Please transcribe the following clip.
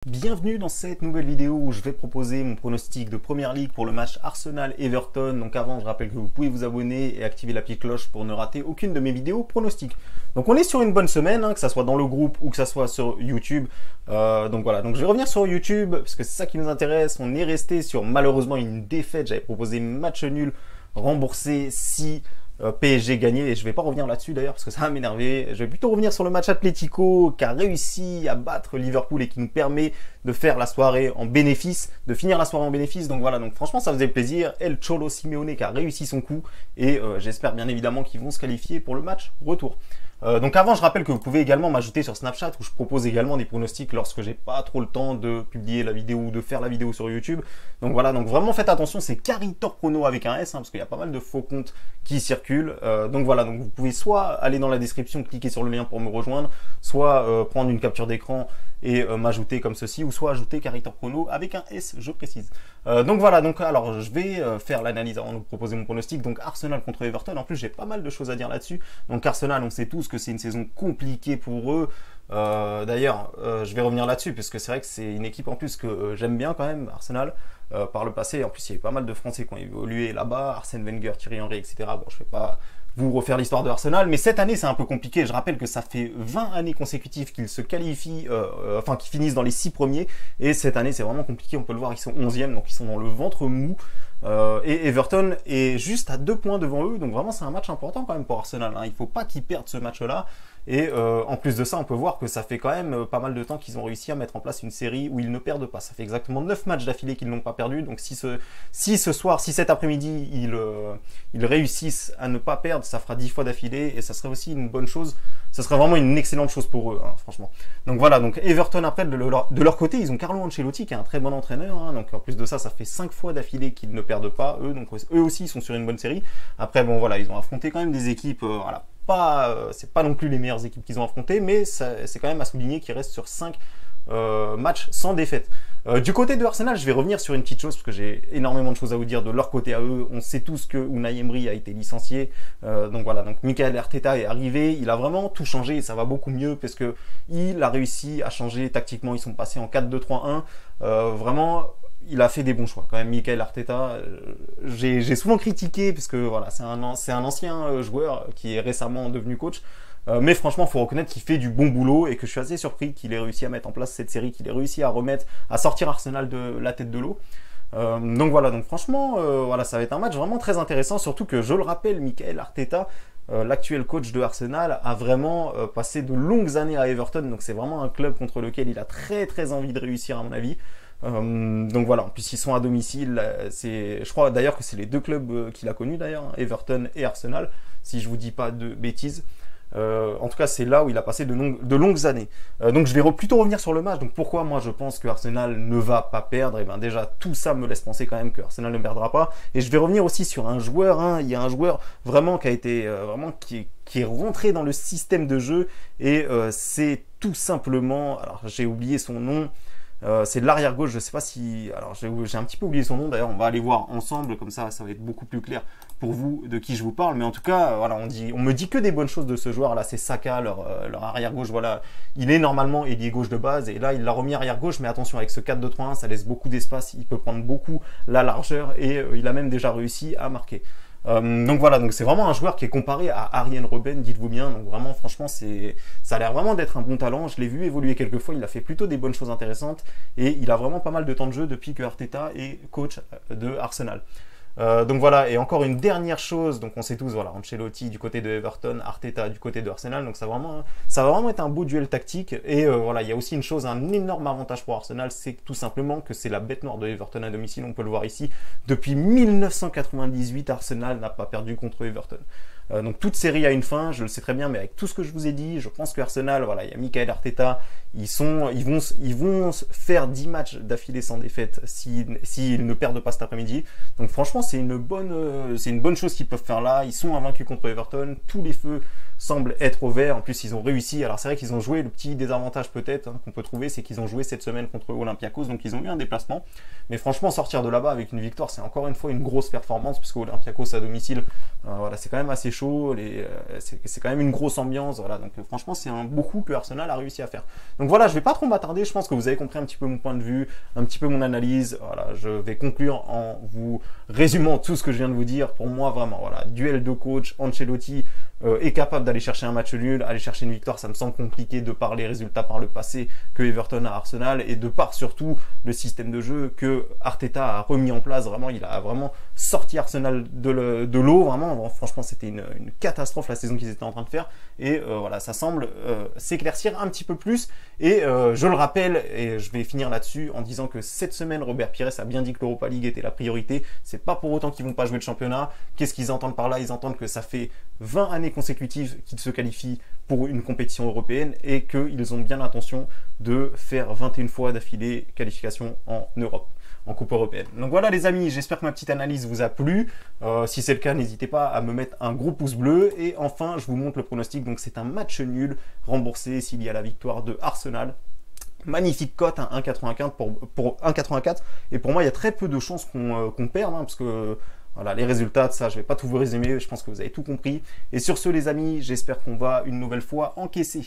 Bienvenue dans cette nouvelle vidéo où je vais proposer mon pronostic de Première Ligue pour le match Arsenal-Everton. Donc avant, je rappelle que vous pouvez vous abonner et activer la petite cloche pour ne rater aucune de mes vidéos pronostics. Donc on est sur une bonne semaine, que ça soit dans le groupe ou que ça soit sur YouTube. Donc voilà, donc je vais revenir sur YouTube parce que c'est ça qui nous intéresse. On est resté sur malheureusement une défaite. J'avais proposé match nul remboursé si PSG gagné, et je vais pas revenir là-dessus d'ailleurs parce que ça va m'énerver. Je vais plutôt revenir sur le match Atlético qui a réussi à battre Liverpool et qui nous permet de faire la soirée en bénéfice, de finir la soirée en bénéfice. Donc voilà, donc franchement ça faisait plaisir. El Cholo Simeone qui a réussi son coup et j'espère bien évidemment qu'ils vont se qualifier pour le match retour. Donc avant, je rappelle que vous pouvez également m'ajouter sur Snapchat où je propose également des pronostics lorsque j'ai pas trop le temps de publier la vidéo ou de faire la vidéo sur YouTube. Donc voilà, donc vraiment faites attention, c'est Caritor Prono avec un S, parce qu'il y a pas mal de faux comptes qui circulent. Donc voilà, donc vous pouvez soit aller dans la description, cliquer sur le lien pour me rejoindre, soit prendre une capture d'écran et m'ajouter comme ceci, ou soit ajouter Caritor Prono avec un S, je précise. Donc voilà, donc alors je vais faire l'analyse avant de vous proposer mon pronostic. Donc Arsenal contre Everton, en plus j'ai pas mal de choses à dire là-dessus. Donc Arsenal, on sait tous que c'est une saison compliquée pour eux. D'ailleurs, je vais revenir là-dessus, puisque c'est vrai que c'est une équipe en plus que j'aime bien quand même, Arsenal. Par le passé, en plus il y a eu pas mal de Français qui ont évolué là-bas, Arsène Wenger, Thierry Henry, etc. Bon, je ne vais pas vous refaire l'histoire de Arsenal, mais cette année c'est un peu compliqué. Je rappelle que ça fait 20 années consécutives qu'ils se qualifient, enfin qu'ils finissent dans les 6 premiers, et cette année c'est vraiment compliqué. On peut le voir, ils sont 11e, donc ils sont dans le ventre mou. Et Everton est juste à 2 points devant eux, donc vraiment c'est un match important quand même pour Arsenal. Il ne faut pas qu'ils perdent ce match-là. Et en plus de ça, on peut voir que ça fait quand même pas mal de temps qu'ils ont réussi à mettre en place une série où ils ne perdent pas. Ça fait exactement 9 matchs d'affilée qu'ils n'ont pas perdu. Donc si ce soir, si cet après-midi, ils réussissent à ne pas perdre, ça fera 10 fois d'affilée. Et ça serait aussi une bonne chose. Ça serait vraiment une excellente chose pour eux, franchement. Donc voilà, donc Everton après, de leur côté, ils ont Carlo Ancelotti qui est un très bon entraîneur. Donc en plus de ça, ça fait 5 fois d'affilée qu'ils ne perdent pas, eux. Donc eux aussi, ils sont sur une bonne série. Après, bon voilà, ils ont affronté quand même des équipes, voilà. C'est pas non plus les meilleures équipes qu'ils ont affrontées, mais c'est quand même à souligner qu'ils restent sur 5 matchs sans défaite. Du côté de Arsenal, je vais revenir sur une petite chose parce que j'ai énormément de choses à vous dire de leur côté à eux. On sait tous que Unai Emery a été licencié, donc voilà, donc Mikel Arteta est arrivé, il a vraiment tout changé et ça va beaucoup mieux parce que il a réussi à changer tactiquement. Ils sont passés en 4-2-3-1, vraiment. Il a fait des bons choix quand même, Mikel Arteta. J'ai souvent critiqué parce que voilà, c'est un ancien joueur qui est récemment devenu coach. Mais franchement, il faut reconnaître qu'il fait du bon boulot et que je suis assez surpris qu'il ait réussi à mettre en place cette série, qu'il ait réussi à sortir Arsenal de la tête de l'eau. Donc voilà, donc franchement, voilà, ça va être un match vraiment très intéressant, surtout que je le rappelle, Mikel Arteta, l'actuel coach de Arsenal, a vraiment passé de longues années à Everton, donc c'est vraiment un club contre lequel il a très très envie de réussir à mon avis. Donc voilà, en plus ils sont à domicile, je crois d'ailleurs que c'est les 2 clubs qu'il a connus d'ailleurs, Everton et Arsenal, si je vous dis pas de bêtises. En tout cas c'est là où il a passé de longues années. Donc je vais plutôt revenir sur le match. Donc pourquoi moi je pense que Arsenal ne va pas perdre? Et bien déjà tout ça me laisse penser quand même que Arsenal ne perdra pas. Et je vais revenir aussi sur un joueur, il y a un joueur vraiment qui a été qui est rentré dans le système de jeu, et c'est tout simplement, alors j'ai oublié son nom. C'est de l'arrière gauche, je sais pas si... Alors j'ai un petit peu oublié son nom, d'ailleurs on va aller voir ensemble, comme ça va être beaucoup plus clair pour vous de qui je vous parle. Mais en tout cas, voilà, on me dit que des bonnes choses de ce joueur là, c'est Saka, leur arrière gauche, voilà. Il est normalement ailier gauche de base, et là il l'a remis arrière gauche, mais attention, avec ce 4-2-3-1, ça laisse beaucoup d'espace, il peut prendre beaucoup la largeur, et il a même déjà réussi à marquer. Donc voilà, donc c'est vraiment un joueur qui est comparé à Arjen Robben, dites-vous bien. Donc vraiment, franchement, ça a l'air vraiment d'être un bon talent. Je l'ai vu évoluer quelques fois, il a fait plutôt des bonnes choses intéressantes, et il a vraiment pas mal de temps de jeu depuis que Arteta est coach de Arsenal. Donc voilà, et encore une dernière chose, donc on sait tous, voilà, Ancelotti du côté de Everton, Arteta du côté de Arsenal, donc ça va vraiment être un beau duel tactique. Et voilà, il y a aussi une chose, un énorme avantage pour Arsenal, c'est tout simplement que c'est la bête noire de Everton à domicile. On peut le voir ici, depuis 1998, Arsenal n'a pas perdu contre Everton. Donc toute série a une fin, je le sais très bien, mais avec tout ce que je vous ai dit, je pense que Arsenal, voilà, il y a Mikel Arteta, ils vont faire 10 matchs d'affilée sans défaite s'ils ne perdent pas cet après-midi. Donc franchement, c'est une bonne chose qu'ils peuvent faire là. Ils sont invaincus contre Everton, tous les feux semblent être au vert. En plus, ils ont réussi. Alors c'est vrai qu'ils ont joué, le petit désavantage peut-être qu'on peut trouver, c'est qu'ils ont joué cette semaine contre Olympiakos, donc ils ont eu un déplacement. Mais franchement, sortir de là-bas avec une victoire, c'est encore une fois une grosse performance, puisque Olympiakos à domicile, voilà, c'est quand même assez chaud. chaud, c'est quand même une grosse ambiance, voilà. Donc franchement, c'est un beau coup que Arsenal a réussi à faire. Donc voilà, je vais pas trop m'attarder, je pense que vous avez compris un petit peu mon point de vue, un petit peu mon analyse. Voilà, je vais conclure en vous résumant tout ce que je viens de vous dire. Pour moi, vraiment, voilà, duel de coach, Ancelotti est capable d'aller chercher un match nul, aller chercher une victoire, ça me semble compliqué de par les résultats par le passé que Everton a Arsenal et de par surtout le système de jeu que Arteta a remis en place. Vraiment, il a vraiment sorti Arsenal de l'eau, vraiment. Franchement, c'était une catastrophe la saison qu'ils étaient en train de faire et voilà, ça semble s'éclaircir un petit peu plus et je le rappelle et je vais finir là-dessus en disant que cette semaine, Robert Pires a bien dit que l'Europa League était la priorité. C'est pas pour autant qu'ils vont pas jouer le championnat. Qu'est-ce qu'ils entendent par là? Ils entendent que ça fait 20 années consécutives qu'ils se qualifient pour une compétition européenne et qu'ils ont bien l'intention de faire 21 fois d'affilée qualification en Europe, en Coupe européenne. Donc voilà les amis, j'espère que ma petite analyse vous a plu. Si c'est le cas, n'hésitez pas à me mettre un gros pouce bleu. Et enfin, je vous montre le pronostic. Donc c'est un match nul remboursé s'il y a la victoire de Arsenal. Magnifique cote, hein, 1,84 pour 1,84. Et pour moi, il y a très peu de chances qu'on perde, hein, parce que voilà, les résultats de ça, je vais pas tout vous résumer, je pense que vous avez tout compris. Et sur ce les amis, j'espère qu'on va une nouvelle fois encaisser.